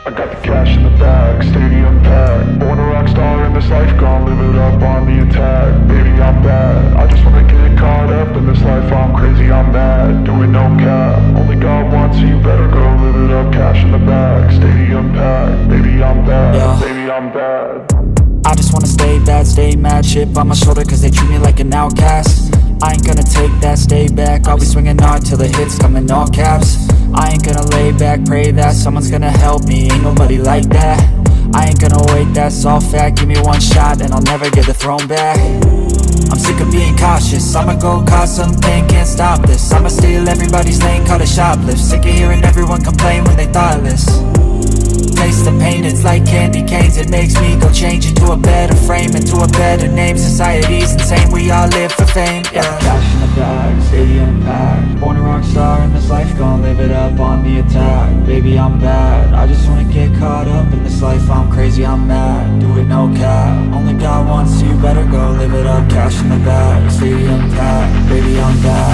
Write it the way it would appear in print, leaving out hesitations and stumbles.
I got the cash in the bag, stadium packed. Born a rock star in this life, gon' live it up on the attack. Baby, I'm bad, I just wanna get caught up in this life. I'm crazy, I'm mad, doing no cap. Only God wants, so you better go live it up. Cash in the bag, stadium packed. Baby, I'm bad, Yeah. baby, I'm bad. I just wanna stay bad, stay mad. Chip on my shoulder cause they treat me like an outcast. I ain't gonna take that, stay back. I'll be swinging hard till the hits come in all caps. I ain't gonna lay back, pray that someone's gonna help me. Ain't nobody like that. I ain't gonna wait, that's all fact. Give me one shot and I'll never get the throne back. I'm sick of being cautious, I'ma go cause something, can't stop this. I'ma steal everybody's lane, call it shoplift. Sick of hearing everyone complain when they thoughtless. Taste the pain, it's like candy canes. It makes me go change into a better frame, into a better name. Society's insane, we all live for fame, yeah. Cash in the bag, stadium packed. Born a rock star in this life, gon' live it up on the attack. Baby, I'm bad, I just wanna get caught up in this life. I'm crazy, I'm mad, do it no cap. Only God wants, so you better go live it up. Cash in the bag, stadium packed. Baby, I'm bad.